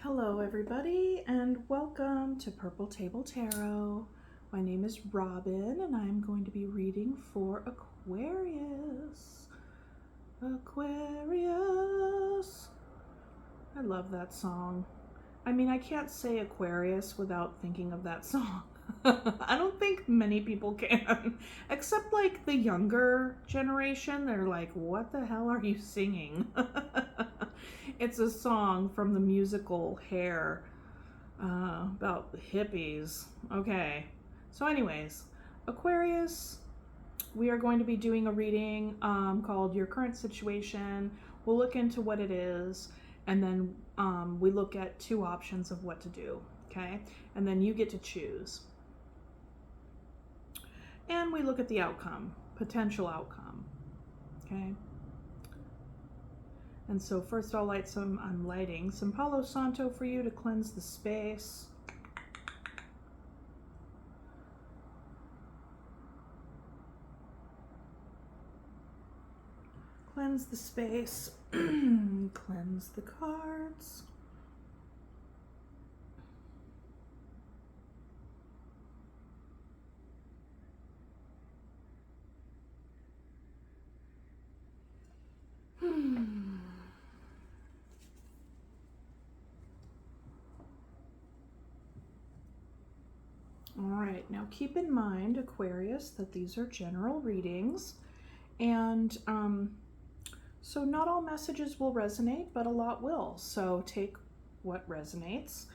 Hello everybody and welcome to Purple Table Tarot. My name is Robin and I'm going to be reading for Aquarius. Aquarius. I love that song. I mean, I can't say Aquarius without thinking of that song. I don't think many people can, except like the younger generation. They're like, what the hell are you singing? It's a song from the musical Hair about hippies. Okay, so anyways, Aquarius, we are going to be doing a reading called Your Current Situation. We'll look into what it is, and then we look at two options of what to do, okay? And then you get to choose. And we look at the outcome, potential outcome, okay? And so first I'm lighting some Palo Santo for you to cleanse the space. Cleanse the space, cleanse the cards. All right, now keep in mind, Aquarius, that these are general readings, and so not all messages will resonate, but a lot will. So take what resonates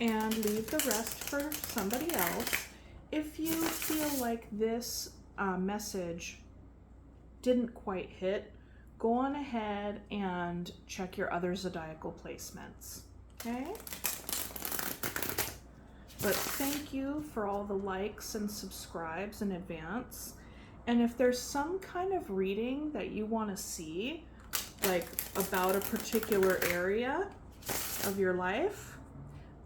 and leave the rest for somebody else. If you feel like this message didn't quite hit, go on ahead and check your other zodiacal placements, okay? But thank you for all the likes and subscribes in advance. And if there's some kind of reading that you want to see, like about a particular area of your life,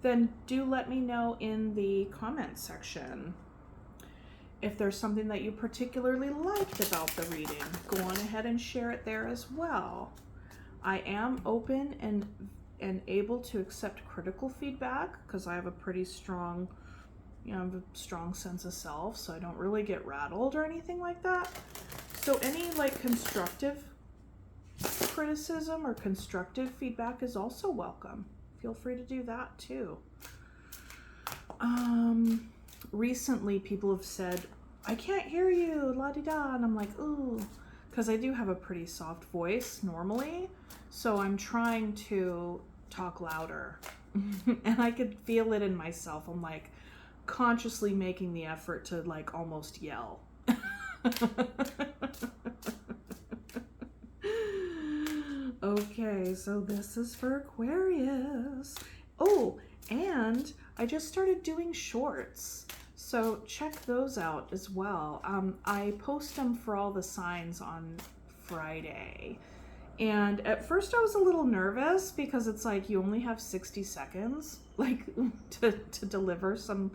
then do let me know in the comment section. If there's something that you particularly liked about the reading, go on ahead and share it there as well. I am open and able to accept critical feedback because I have a pretty strong, I have a strong sense of self, so I don't really get rattled or anything like that. So any like constructive criticism or constructive feedback is also welcome. Feel free to do that too. Recently people have said, I can't hear you, la-di-da, and I'm like, ooh, because I do have a pretty soft voice normally, so I'm trying to talk louder. And I could feel it in myself. I'm like consciously making the effort to like almost yell. Okay, so this is for Aquarius. Oh, and I just started doing shorts, so check those out as well. I post them for all the signs on Friday. And at first I was a little nervous because it's like you only have 60 seconds like to deliver some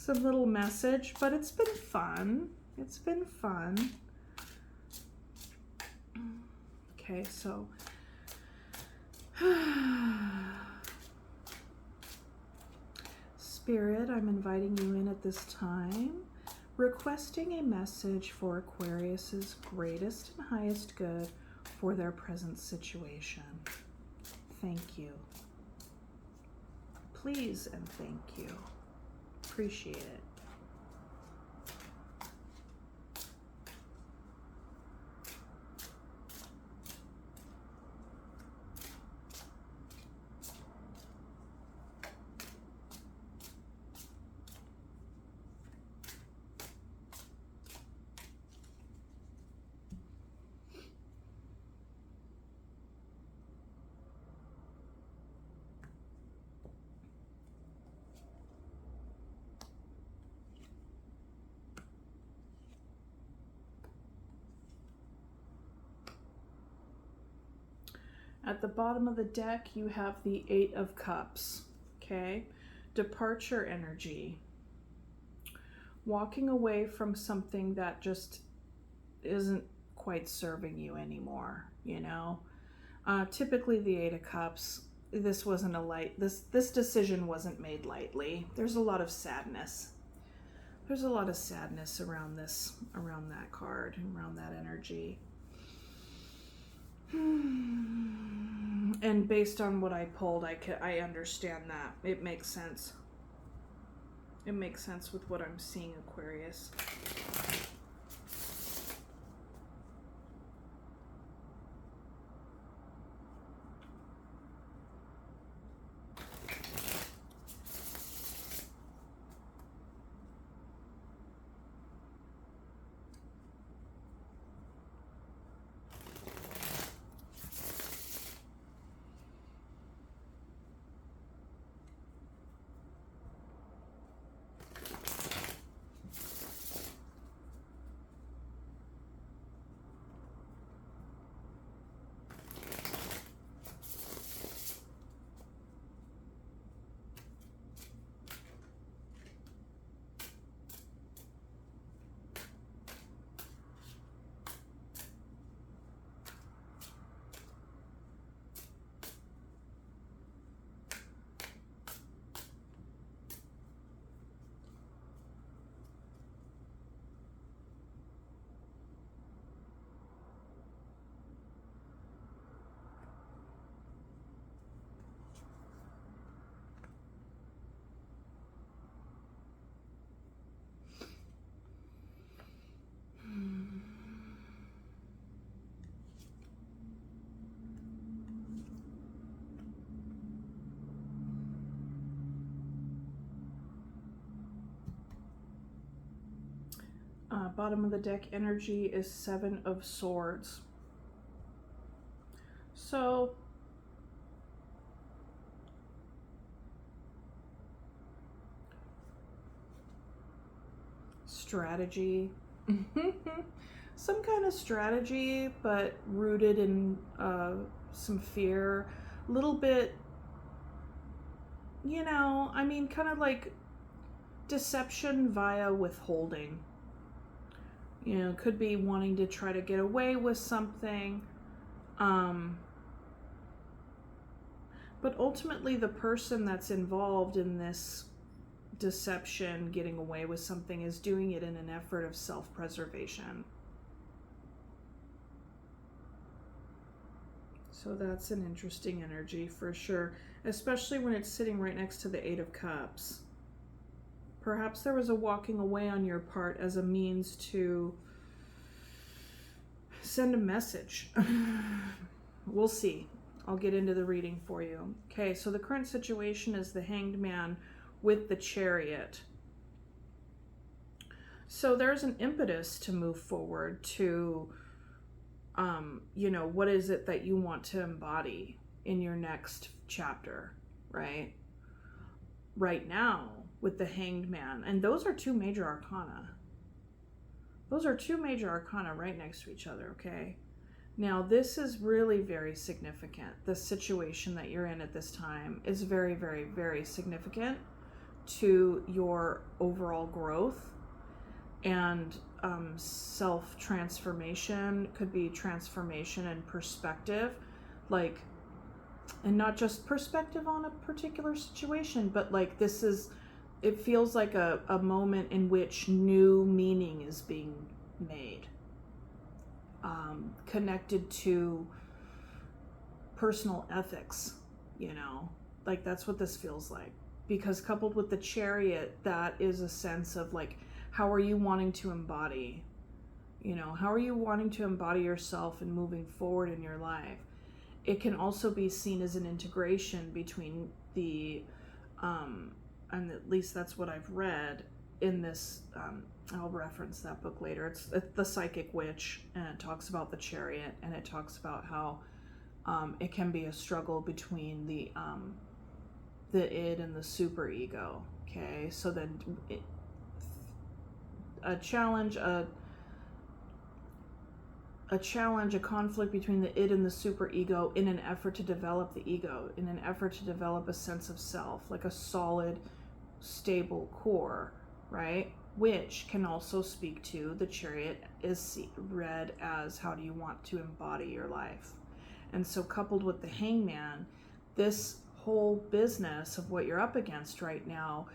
little message, but it's been fun. It's been fun. Okay, so Spirit, I'm inviting you in at this time, requesting a message for Aquarius's greatest and highest good for their present situation. Thank you. Please and thank you. Appreciate it. At the bottom of the deck, you have the Eight of Cups, okay? Departure energy. Walking away from something that just isn't quite serving you anymore, you know? Typically the Eight of Cups this wasn't a light, this decision wasn't made lightly. There's a lot of sadness. There's a lot of sadness around that card, around that energy. And based on what I pulled, I understand that. It makes sense. It makes sense with what I'm seeing, Aquarius. Bottom of the deck energy is 7 of Swords. So strategy. Some kind of strategy, but rooted in some fear. A little bit, you know, I mean, kind of like deception via withholding. You know, could be wanting to try to get away with something. But ultimately, the person that's involved in this deception, getting away with something, is doing it in an effort of self-preservation. So that's an interesting energy for sure, especially when it's sitting right next to the 8 of Cups. Perhaps there was a walking away on your part as a means to send a message. We'll see. I'll get into the reading for you. Okay, so the current situation is the Hanged Man with the Chariot. So there's an impetus to move forward to, you know, what is it that you want to embody in your next chapter, right? Right now, with the Hanged Man. And those are 2 major arcana. Those are 2 major arcana right next to each other, okay? Now, this is really very significant. The situation that you're in at this time is very, very, very significant to your overall growth and self-transformation. Could be transformation and perspective, like, and not just perspective on a particular situation, but like this is, it feels like a moment in which new meaning is being made, connected to personal ethics, you know, like that's what this feels like. Because coupled with the Chariot, that is a sense of like, how are you wanting to embody, you know, how are you wanting to embody yourself and moving forward in your life? It can also be seen as an integration between the, and at least that's what I've read in this, I'll reference that book later. It's The Psychic Witch, and it talks about the Chariot, and it talks about how it can be a struggle between the id and the super ego. Okay, so then a challenge, a conflict between the id and the super ego in an effort to develop the ego, in an effort to develop a sense of self, like a solid, stable core, right? Which can also speak to the Chariot is read as how do you want to embody your life. And so coupled with the Hangman, this whole business of what you're up against right now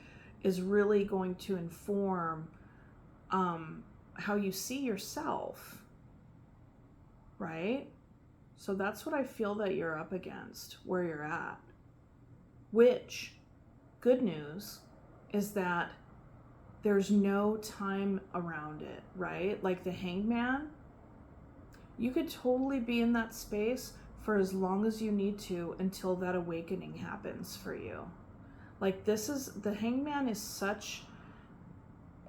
is really going to inform how you see yourself, right? So that's what I feel that you're up against, where you're at. Which, good news, is that there's no time around it, right? Like the Hangman, you could totally be in that space for as long as you need to until that awakening happens for you. Like this is, the Hangman is such,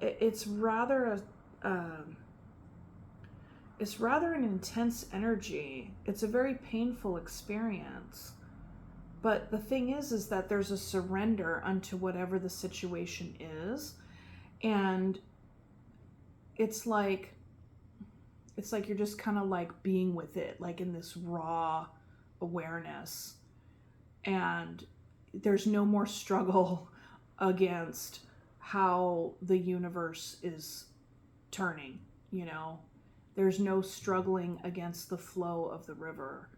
it's rather it's rather an intense energy. It's a very painful experience. But the thing is that there's a surrender unto whatever the situation is. And it's like you're just kind of like being with it, like in this raw awareness. And there's no more struggle against how the universe is turning, you know? There's no struggling against the flow of the river.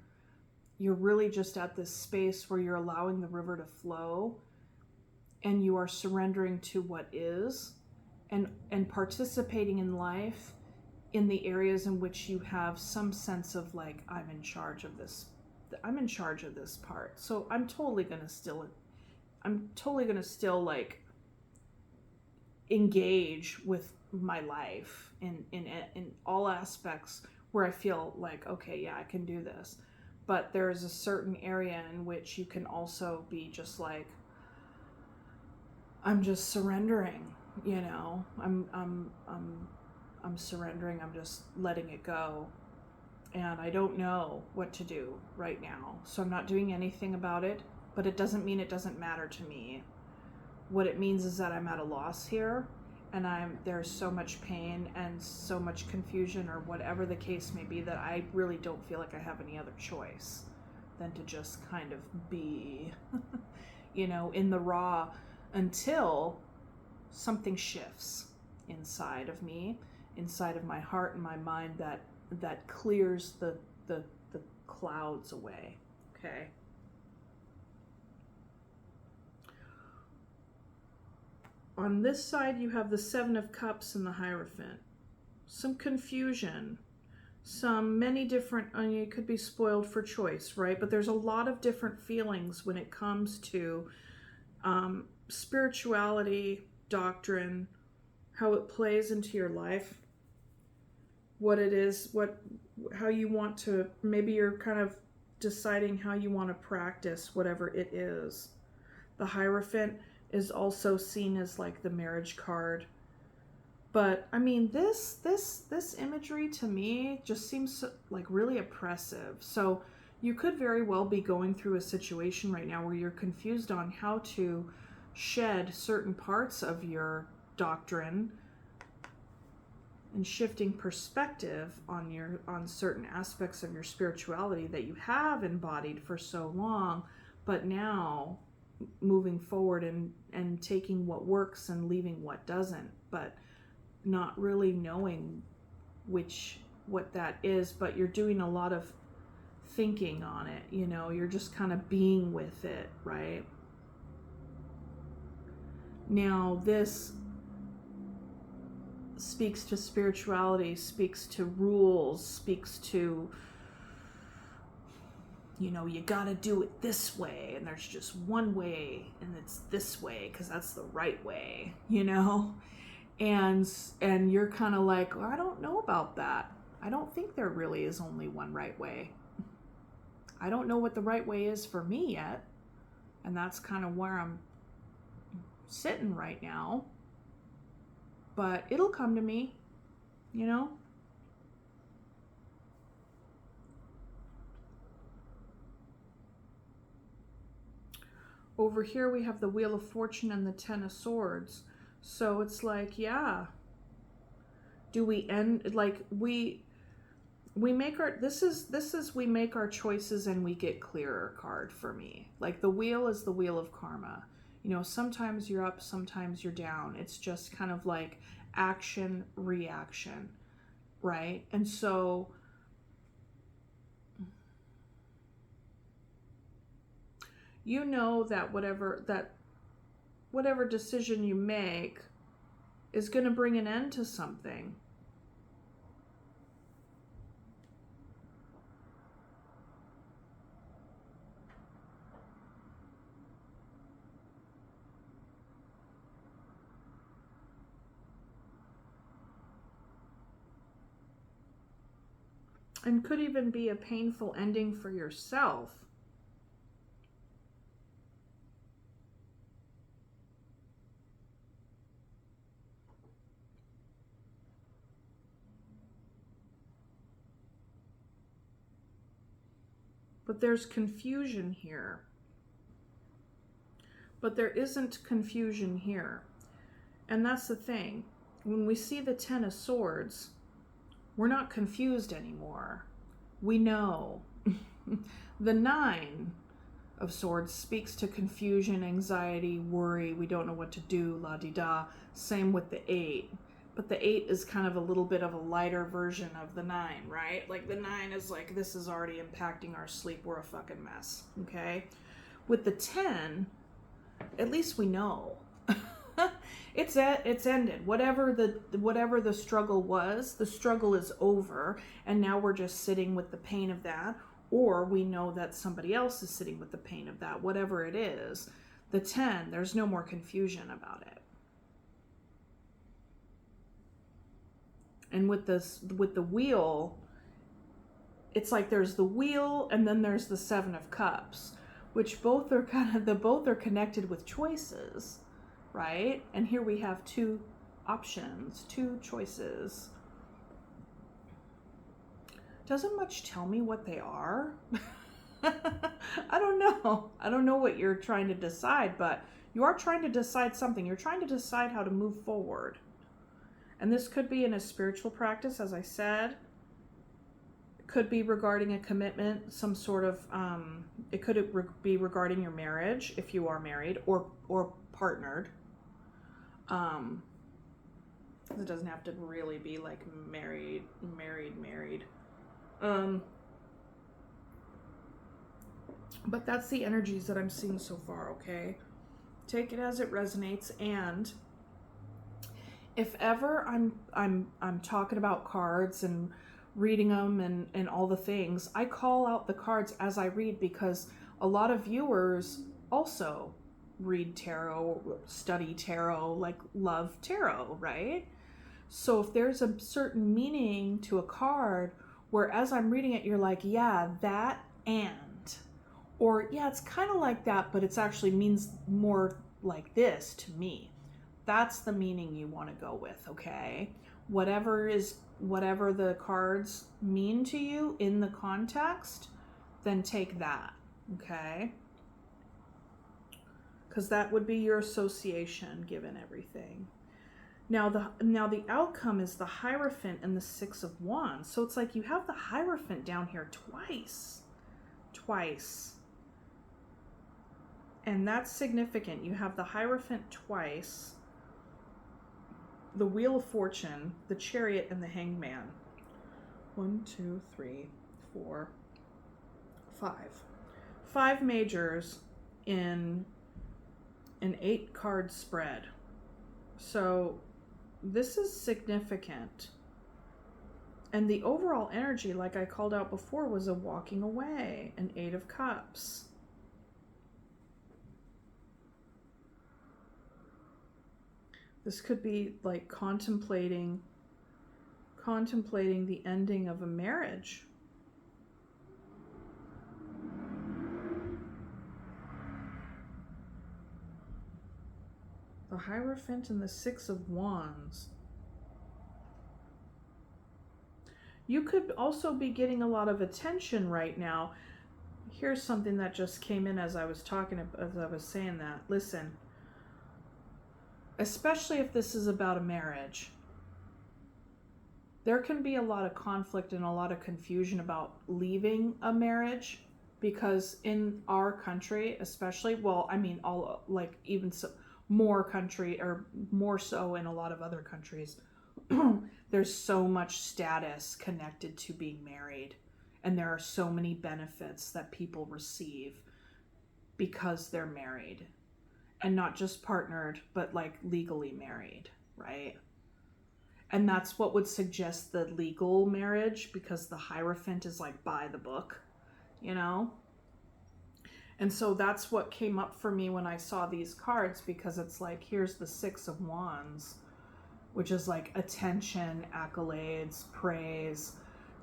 You're really just at this space where you're allowing the river to flow, and you are surrendering to what is, and participating in life in the areas in which you have some sense of like, I'm in charge of this part. So I'm totally gonna still like engage with my life in all aspects where I feel like, okay, yeah, I can do this. But there is a certain area in which you can also be just like, I'm just surrendering, you know, I'm surrendering, I'm just letting it go. And I don't know what to do right now. So I'm not doing anything about it, but it doesn't mean it doesn't matter to me. What it means is that I'm at a loss here, and there's so much pain and so much confusion, or whatever the case may be, that I really don't feel like I have any other choice than to just kind of be, you know, in the raw until something shifts inside of me, inside of my heart and my mind, that clears the clouds away. Okay. On this side, you have the Seven of Cups and the Hierophant. Some confusion, many different, you could be spoiled for choice, right? But there's a lot of different feelings when it comes to spirituality, doctrine, how it plays into your life, what it is, how you want to, maybe you're kind of deciding how you want to practice whatever it is. The Hierophant is also seen as like the marriage card. But I mean, this imagery to me just seems like really oppressive. So you could very well be going through a situation right now where you're confused on how to shed certain parts of your doctrine and shifting perspective on certain aspects of your spirituality that you have embodied for so long, but now moving forward and taking what works and leaving what doesn't, but not really knowing what that is. But you're doing a lot of thinking on it, you know, you're just kind of being with it, right? Now this speaks to spirituality, speaks to rules, speaks to, you know, you gotta do it this way, and there's just one way, and it's this way because that's the right way, you know? And you're kind of like, well, I don't know about that. I don't think there really is only one right way. I don't know what the right way is for me yet. And that's kind of where I'm sitting right now. But it'll come to me, you know? Over here we have the Wheel of Fortune and the Ten of Swords. So it's like, yeah. Do we end, like, we make our, this is we make our choices and we get clearer card for me. Like the wheel is the wheel of karma. You know, sometimes you're up, sometimes you're down. It's just kind of like action, reaction, right? And so you know that whatever decision you make is going to bring an end to something. And could even be a painful ending for yourself. But there's confusion here. But there isn't confusion here. And that's the thing. When we see the Ten of Swords, we're not confused anymore. We know. The Nine of Swords speaks to confusion, anxiety, worry. We don't know what to do, la-di-da. Same with the Eight. But the Eight is kind of a little bit of a lighter version of the Nine, right? Like the Nine is like, this is already impacting our sleep. We're a fucking mess, okay? With the 10, at least we know. It's ended. Whatever the struggle was, the struggle is over, and now we're just sitting with the pain of that, or we know that somebody else is sitting with the pain of that. Whatever it is, the 10, there's no more confusion about it. And with the wheel, it's like there's the wheel and then there's the Seven of Cups, which both are connected with choices, right? And here we have two options, two choices. Doesn't much tell me what they are. I don't know. I don't know what you're trying to decide, but you are trying to decide something. You're trying to decide how to move forward. And this could be in a spiritual practice, as I said. It could be regarding a commitment, some sort of, it could be regarding your marriage, if you are married or partnered. It doesn't have to really be like married. But that's the energies that I'm seeing so far, okay? Take it as it resonates, and if ever I'm talking about cards and reading them and all the things, I call out the cards as I read, because a lot of viewers also read tarot, study tarot, like love tarot, right? So if there's a certain meaning to a card where as I'm reading it, you're like, yeah, that and, or yeah, it's kind of like that, but it's actually means more like this to me. That's the meaning you want to go with, okay? Whatever the cards mean to you in the context, then take that, okay? Because that would be your association given everything. Now the outcome is the Hierophant and the Six of Wands. So it's like you have the Hierophant down here twice. And that's significant. You have the Hierophant twice, the Wheel of Fortune, the Chariot, and the Hangman. 1, 2, 3, 4, 5. 5 majors in an 8-card spread. So this is significant. And the overall energy, like I called out before, was a walking away, an 8 of Cups. This could be like contemplating the ending of a marriage. The Hierophant and the Six of Wands. You could also be getting a lot of attention right now. Here's something that just came in as I was saying that. Listen, especially if this is about a marriage, there can be a lot of conflict and a lot of confusion about leaving a marriage, because in our country, especially, well, I mean, all, like, even so, more so in a lot of other countries, there's so much status connected to being married, and there are so many benefits that people receive because they're married, and not just partnered, but like legally married, right? And that's what would suggest the legal marriage, because the Hierophant is like by the book, you know? And so that's what came up for me when I saw these cards, because it's like, here's the Six of Wands, which is like attention, accolades, praise.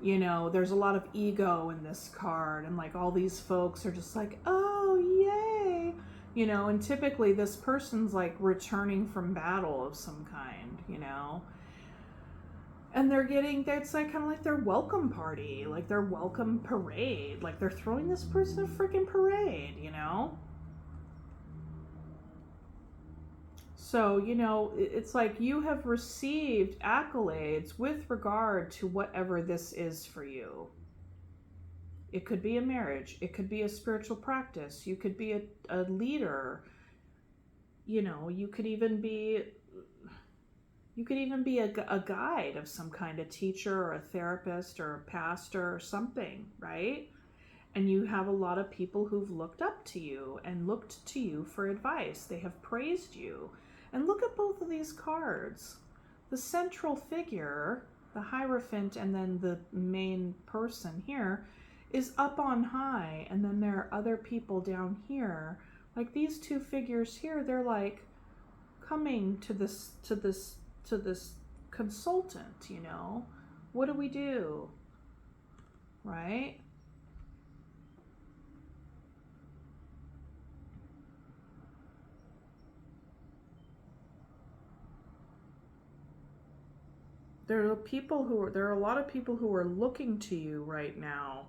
You know, there's a lot of ego in this card, and like all these folks are just like, oh, yay. You know, and typically this person's like returning from battle of some kind, you know? And they're getting, that's like kind of like their welcome party, like their welcome parade. Like they're throwing this person a freaking parade, you know? So, you know, it's like you have received accolades with regard to whatever this is for you. It could be a marriage. It could be a spiritual practice. You could be a leader. You know, you could even be a guide of some kind, a teacher or a therapist or a pastor or something, right? And you have a lot of people who've looked up to you and looked to you for advice. They have praised you. And look at both of these cards. The central figure, the Hierophant, and then the main person here is up on high, and then there are other people down here. Like these two figures here, they're like coming to this consultant, you know? What do we do? Right? There are a lot of people who are looking to you right now.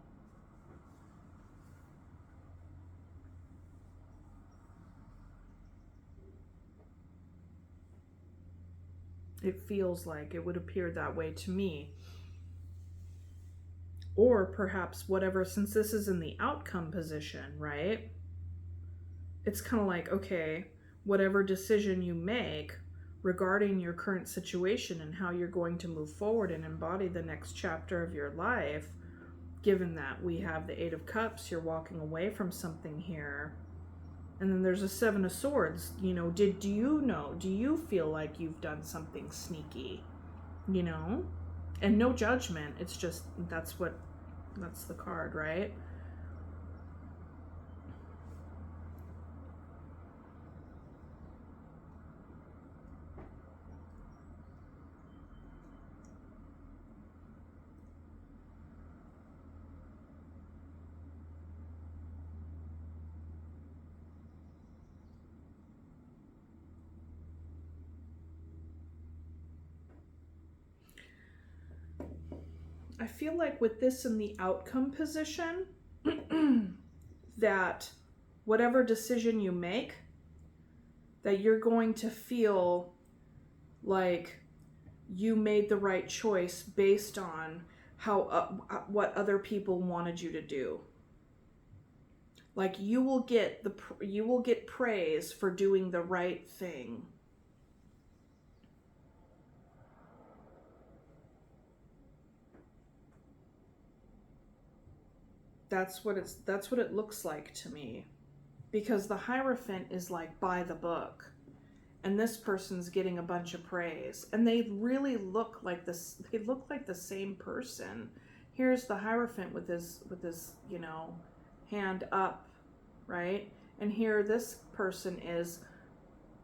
It feels like it would appear that way to me. Or perhaps whatever, since this is in the outcome position, right? It's kind of like, okay, whatever decision you make regarding your current situation and how you're going to move forward and embody the next chapter of your life, given that we have the Eight of Cups, you're walking away from something here. And then there's a Seven of Swords. You know, do you feel like you've done something sneaky? You know? And no judgment. It's just, that's the card, right? I feel like with this in the outcome position, that whatever decision you make, that you're going to feel like you made the right choice based on how what other people wanted you to do. Like you will get praise for doing the right thing. That's what it looks like to me. Because the Hierophant is like by the book, and this person's getting a bunch of praise, and they really look like this. They look like the same person. Here's the Hierophant with his you know, hand up, right? And here this person is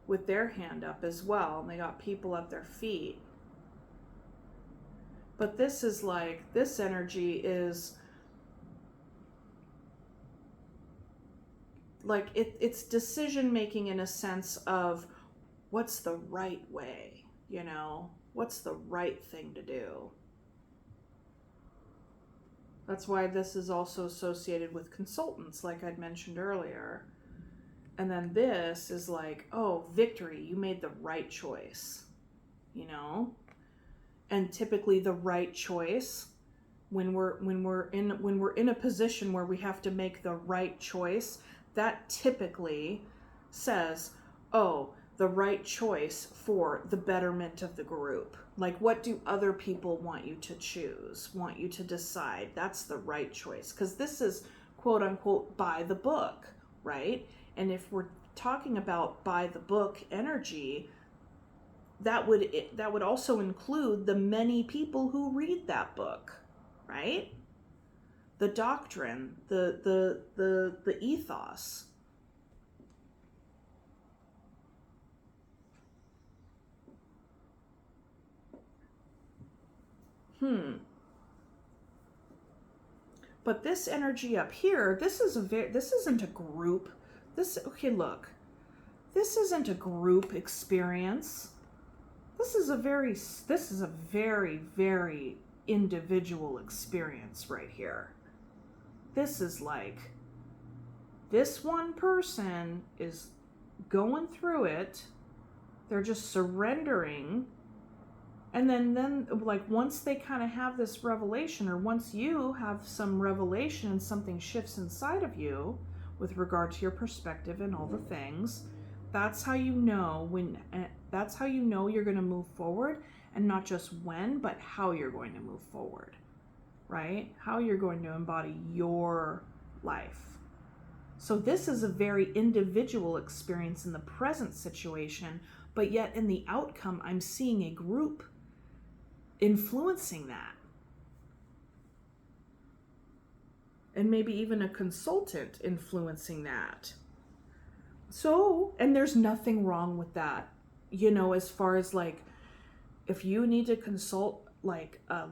with their hand up as well, and they got people at their feet. But this is like, this energy is like it's decision making in a sense of what's the right way, you know, what's the right thing to do. That's why this is also associated with consultants, like I'd mentioned earlier. And then this is like, oh, victory, you made the right choice, you know. And typically the right choice, when we're in a position where we have to make the right choice, that typically says, oh, the right choice for the betterment of the group. Like, what do other people want you to choose, want you to decide? That's the right choice. Because this is, quote unquote, by the book. right? And if we're talking about by the book energy, that would also include the many people who read that book, right? The doctrine, the ethos. But this energy up here, this isn't a group. Okay, look. This isn't a group experience. This is a very, very individual experience right here. This is like, this one person is going through it. They're just surrendering. And then like once they kind of have this revelation, or once you have some revelation and something shifts inside of you with regard to your perspective and all the things, that's how you know you're going to move forward, and not just when, but how you're going to move forward, right? How you're going to embody your life. So this is a very individual experience in the present situation, but yet in the outcome, I'm seeing a group influencing that. And maybe even a consultant influencing that. So, and there's nothing wrong with that, you know, as far as like, if you need to consult like a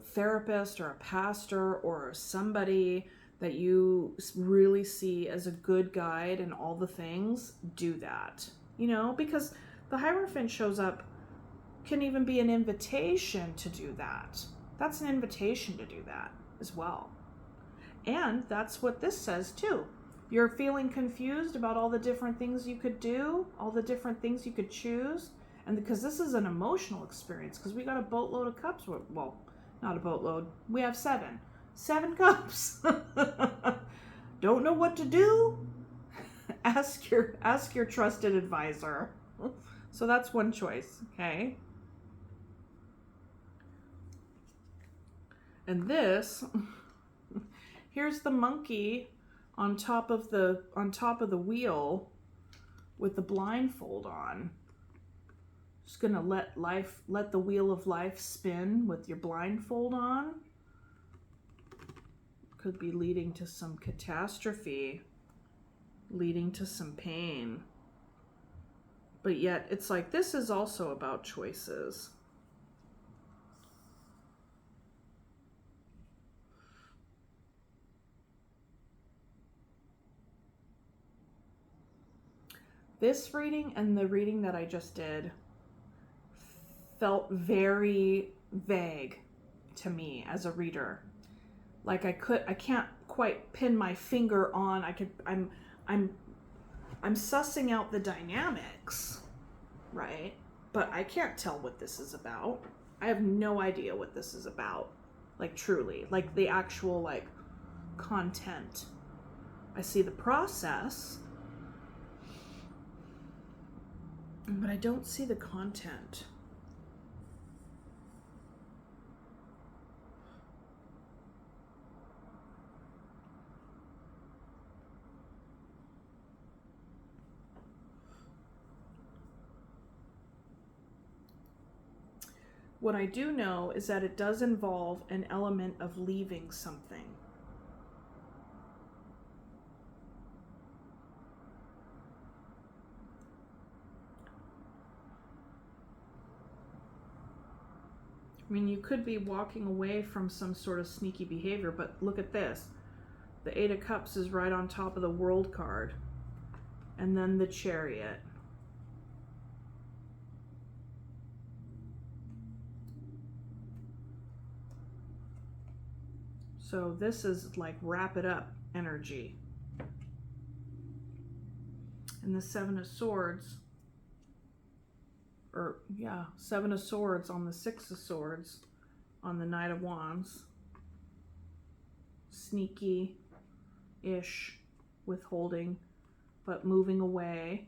therapist or a pastor or somebody that you really see as a good guide and all the things, do that, you know, because the Hierophant shows up can even be an invitation to do that. That's an invitation to do that as well. And that's what this says too. You're feeling confused about all the different things you could do, all the different things you could choose. And because this is an emotional experience, because we got a boatload of cups. Well, not a boatload. We have 7 cups. Don't know what to do? Ask your trusted advisor. So that's one choice, okay? And this, here's the monkey on top of the wheel with the blindfold on. Just gonna let the wheel of life spin with your blindfold on. Could be leading to some catastrophe, leading to some pain. But yet it's like, this is also about choices. This reading and the reading that I just did felt very vague to me as a reader. Like I can't quite pin my finger on. I'm sussing out the dynamics, right? But I can't tell what this is about. I have no idea what this is about. Like truly, like the actual like content. I see the process, but I don't see the content. What I do know is that it does involve an element of leaving something. I mean, you could be walking away from some sort of sneaky behavior, but look at this. The 8 of Cups is right on top of the World card. And then the Chariot. So this is like wrap it up energy. And the 7 of Swords, or yeah, 7 of Swords on the 6 of Swords on the Knight of Wands. Sneaky-ish, withholding, but moving away.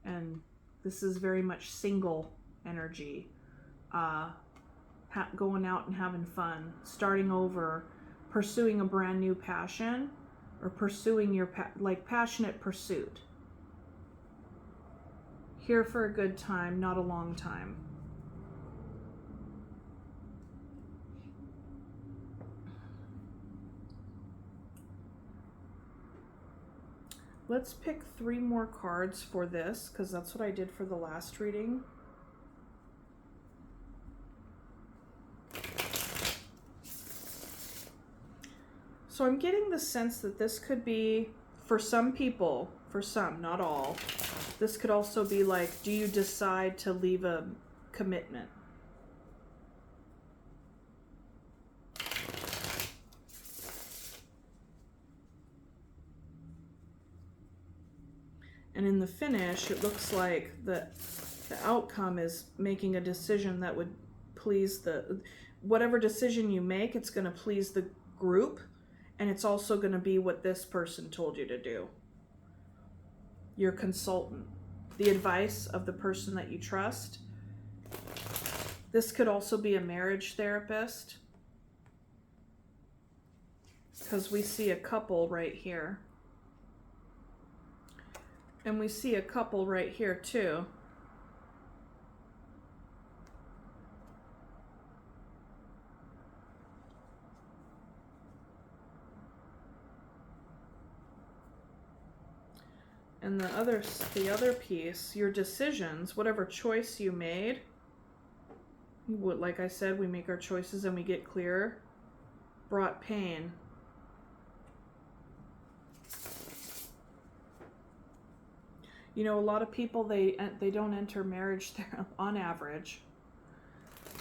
And this is very much single energy. Going out and having fun, starting over, pursuing a brand new passion, or pursuing your like passionate pursuit. Here for a good time, not a long time. Let's pick 3 more cards for this, because that's what I did for the last reading. So I'm getting the sense that this could be, for some people, for some, not all, this could also be like, do you decide to leave a commitment? And in the finish, it looks like the outcome is making a decision that would please whatever decision you make, it's going to please the group, and it's also going to be what this person told you to do. Your consultant, the advice of the person that you trust. This could also be a marriage therapist, because we see a couple right here. And we see a couple right here too. And the other piece, your decisions, whatever choice you made, like I said, we make our choices and we get clearer, brought pain. You know, a lot of people, they don't enter marriage therapy, on average.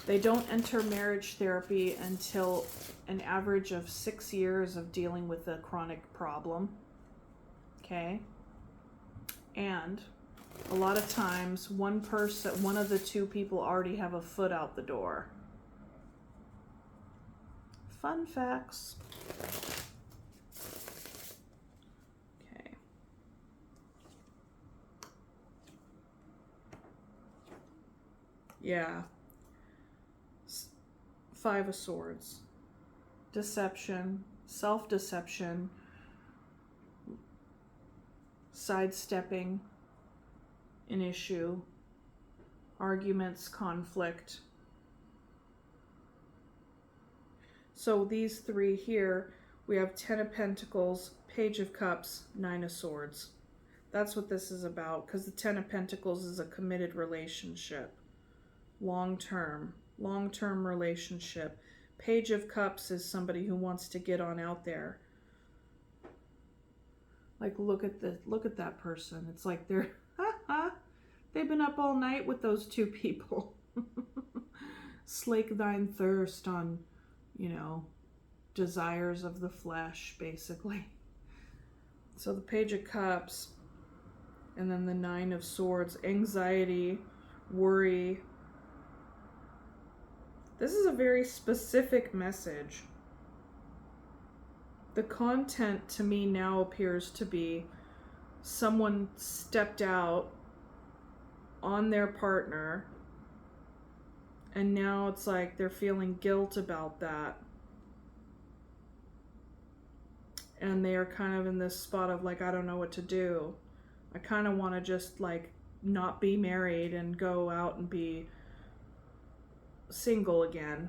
They don't enter marriage therapy until an average of 6 years of dealing with a chronic problem. Okay? And a lot of times, one of the 2 people already have a foot out the door. Fun facts. Yeah. 5 of Swords. Deception, self-deception, sidestepping an issue, arguments, conflict. So these 3 here, we have 10 of Pentacles, Page of Cups, 9 of Swords. That's what this is about, because the 10 of Pentacles is a committed relationship. Long-term relationship. Page of Cups is somebody who wants to get on out there. Like, look at that person. It's like they've been up all night with those 2 people. Slake thine thirst on, desires of the flesh, basically. So the Page of Cups, and then the 9 of Swords, anxiety, worry. This is a very specific message. The content to me now appears to be someone stepped out on their partner, and now it's like they're feeling guilt about that. And they are kind of in this spot of like, I don't know what to do. I kind of want to just like not be married and go out and be single again.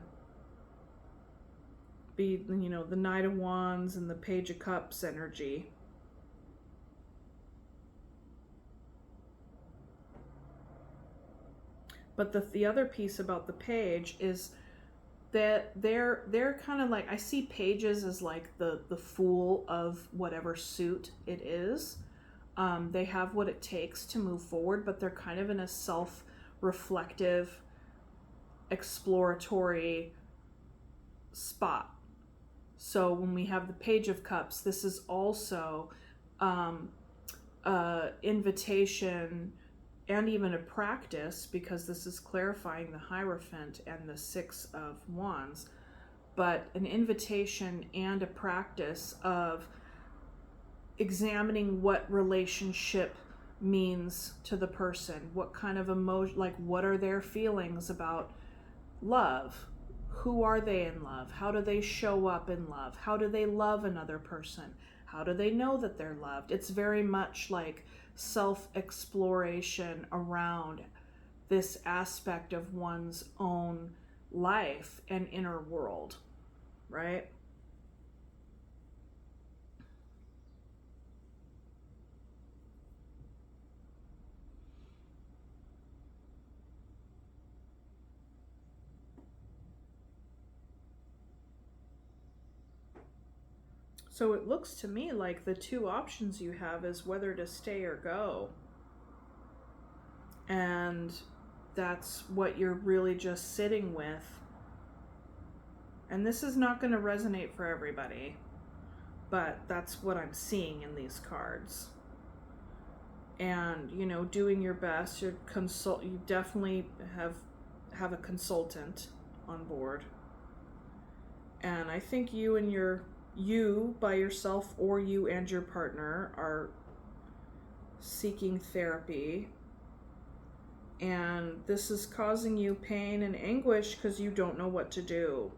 Be, the Knight of Wands and the Page of Cups energy. But the other piece about the page is that they're kind of like, I see pages as like the fool of whatever suit it is. They have what it takes to move forward, but they're kind of in a self-reflective, exploratory spot. So when we have the Page of Cups, this is also invitation and even a practice, because this is clarifying the Hierophant and the 6 of Wands, but an invitation and a practice of examining what relationship means to the person, what kind of emotion, like what are their feelings about love, who are they in love, how do they show up in love, how do they love another person, How do they know that they're loved? It's very much like self-exploration around this aspect of one's own life and inner world, right? So it looks to me like the two options you have is whether to stay or go. And that's what you're really just sitting with. And this is not going to resonate for everybody, but that's what I'm seeing in these cards. And, you know, doing your best, you definitely have a consultant on board. And I think you by yourself, or you and your partner, are seeking therapy, and this is causing you pain and anguish because you don't know what to do.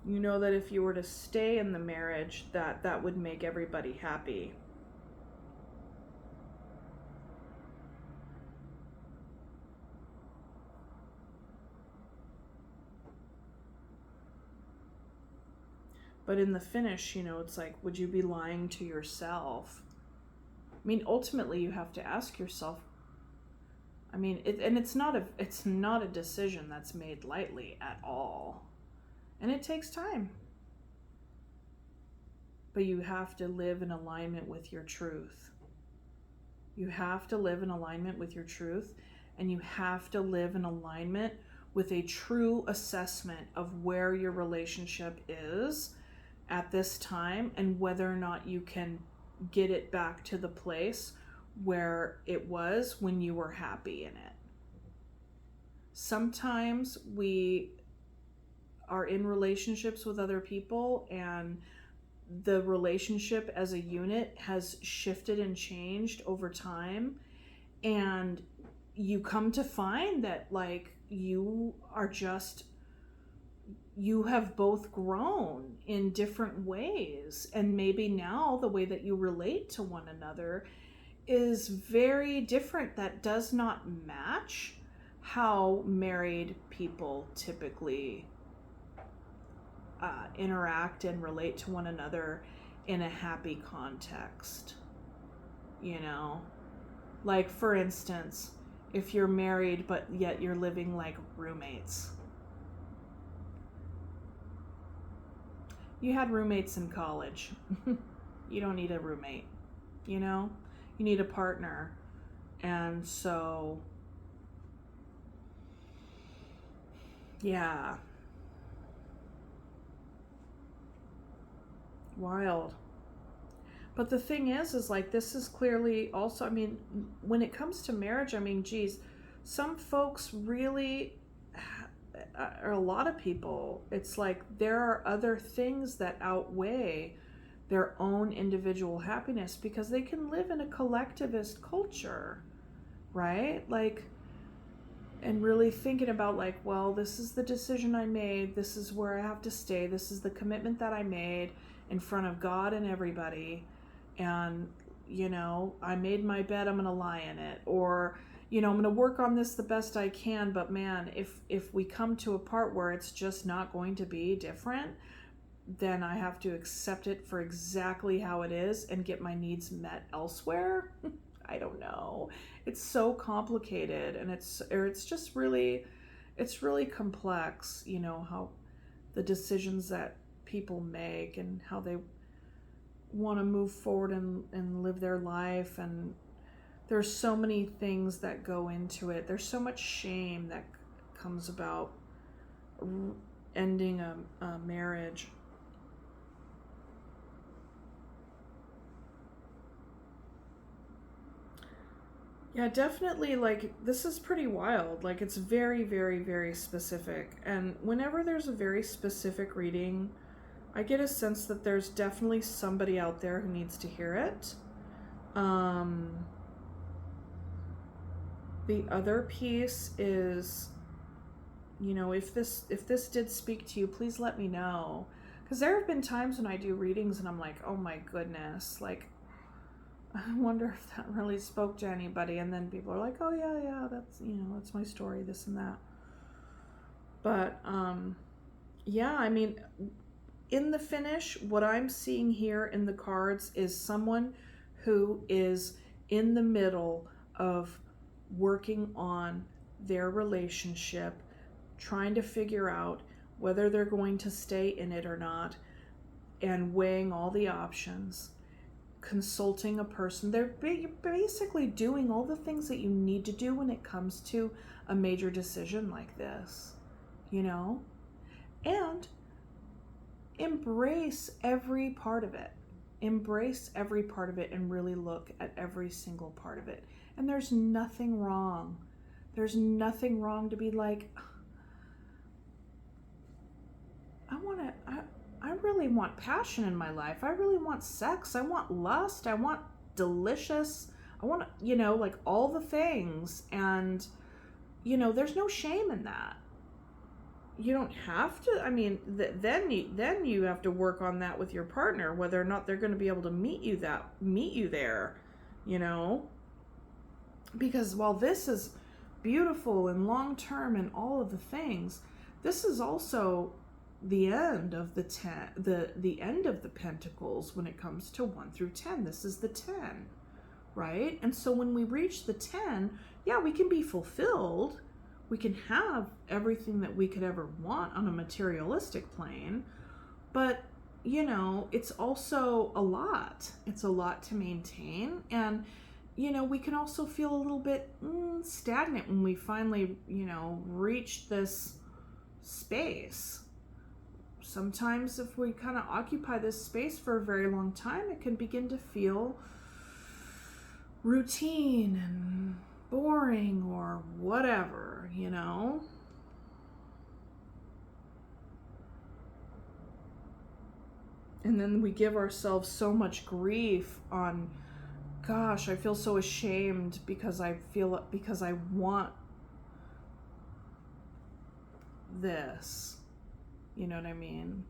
You know that if you were to stay in the marriage, that would make everybody happy. But in the finish, you know, it's like, would you be lying to yourself? I mean, ultimately, you have to ask yourself. I mean, it's not a decision that's made lightly at all, and it takes time. But you have to live in alignment with your truth. You have to live in alignment with your truth, and you have to live in alignment with a true assessment of where your relationship is at this time and whether or not you can get it back to the place where it was when you were happy in it. Sometimes we are in relationships with other people and the relationship as a unit has shifted and changed over time, and you come to find that like you have both grown in different ways, and maybe now the way that you relate to one another is very different. That does not match how married people typically interact and relate to one another in a happy context. You know, like for instance, if you're married but yet you're living like roommates. You had roommates in college. You don't need a roommate, you know? You need a partner. And so, yeah. Wild. But the thing is like, this is clearly also, I mean, when it comes to marriage, I mean, geez, some folks really, or a lot of people, it's like there are other things that outweigh their own individual happiness because they can live in a collectivist culture, right? Like, and really thinking about like, well, this is the decision I made, this is where I have to stay, this is the commitment that I made in front of God and everybody, and you know, I made my bed, I'm gonna lie in it, or you know, I'm gonna work on this the best I can, but man, if we come to a part where it's just not going to be different, then I have to accept it for exactly how it is and get my needs met elsewhere. I don't know. It's so complicated, and it's really complex, you know, how the decisions that people make and how they want to move forward and live their life, and there's so many things that go into it. There's so much shame that comes about ending a marriage. Yeah, definitely, like, this is pretty wild. Like, it's very, very, very specific. And whenever there's a very specific reading, I get a sense that there's definitely somebody out there who needs to hear it. The other piece is you know, if this did speak to you, please let me know. Because there have been times when I do readings and I'm like, oh my goodness, like, I wonder if that really spoke to anybody. And then people are like, oh yeah, that's, you know, that's my story, this and that. But yeah, I mean, in the finish, what I'm seeing here in the cards is someone who is in the middle of working on their relationship, trying to figure out whether they're going to stay in it or not, and weighing all the options, consulting a person. They're basically doing all the things that you need to do when it comes to a major decision like this, you know? And embrace every part of it. Embrace every part of it and really look at every single part of it. And there's nothing wrong. There's nothing wrong to be like, I really want passion in my life. I really want sex. I want lust. I want delicious. I want, you know, like all the things. And, you know, there's no shame in that. You don't have to, I mean, then you have to work on that with your partner, whether or not they're going to be able to meet you there, you know? Because while this is beautiful and long-term and all of the things, this is also the end of the end of the pentacles when it comes to 1 through 10. This is the 10, right? And so when we reach the 10, yeah, we can be fulfilled. We can have everything that we could ever want on a materialistic plane, but, you know, it's also a lot. It's a lot to maintain. And, you know, we can also feel a little bit stagnant when we finally, you know, reach this space. Sometimes if we kind of occupy this space for a very long time, it can begin to feel routine and boring or whatever, you know? And then we give ourselves so much grief on, gosh, I feel so ashamed because I want this. You know what I mean?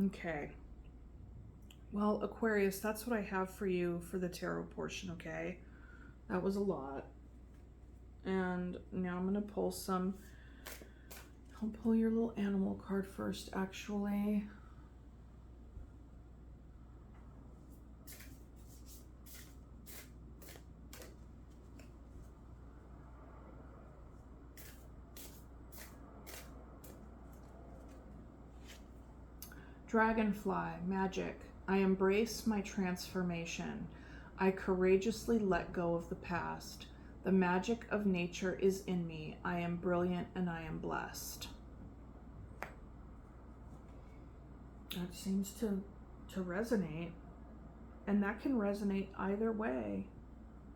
Okay. Well, Aquarius, that's what I have for you for the tarot portion, okay? That was a lot. And now I'm going to pull some. I'll pull your little animal card first, actually. Dragonfly, magic. I embrace my transformation. I courageously let go of the past. The magic of nature is in me. I am brilliant and I am blessed. That seems to resonate. And that can resonate either way.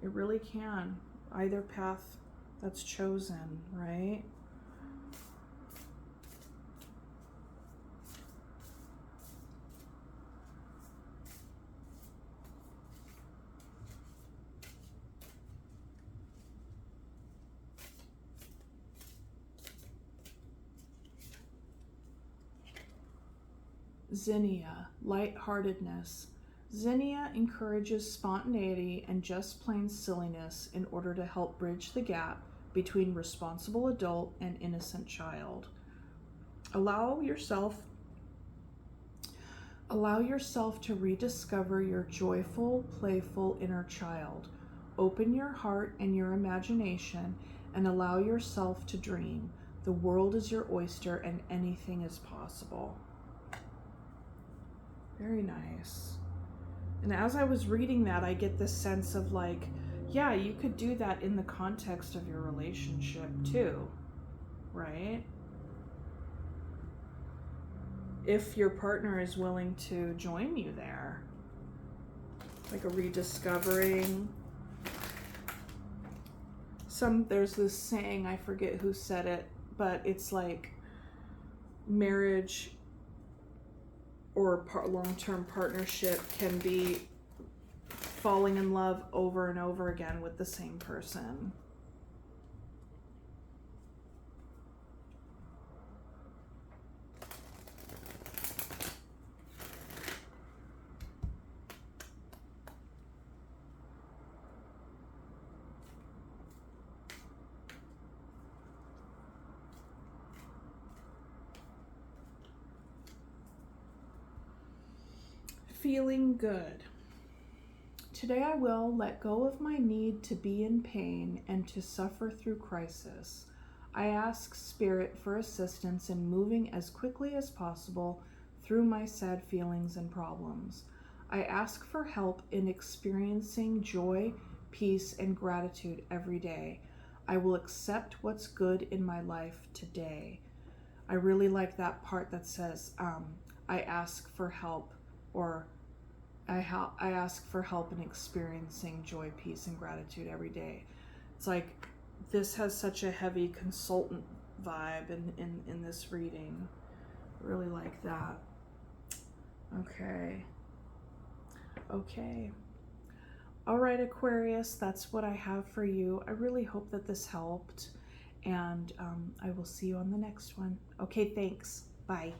It really can. Either path that's chosen, right? Zinnia, lightheartedness. Zinnia encourages spontaneity and just plain silliness in order to help bridge the gap between responsible adult and innocent child. Allow yourself to rediscover your joyful, playful inner child. Open your heart and your imagination and allow yourself to dream. The world is your oyster and anything is possible. Very nice. And as I was reading that, I get this sense of like, yeah, you could do that in the context of your relationship too, right? If your partner is willing to join you there. Like a rediscovering. There's this saying, I forget who said it, but it's like marriage or long-term partnership can be falling in love over and over again with the same person. Feeling good. Today I will let go of my need to be in pain and to suffer through crisis. I ask Spirit for assistance in moving as quickly as possible through my sad feelings and problems. I ask for help in experiencing joy, peace, and gratitude every day. I will accept what's good in my life today. I really like that part that says, I ask for help, or I ask for help in experiencing joy, peace, and gratitude every day. It's like this has such a heavy consultant vibe in this reading. Really like that. Okay. All right, Aquarius, that's what I have for you. I really hope that this helped, and I will see you on the next one. Okay, thanks. Bye.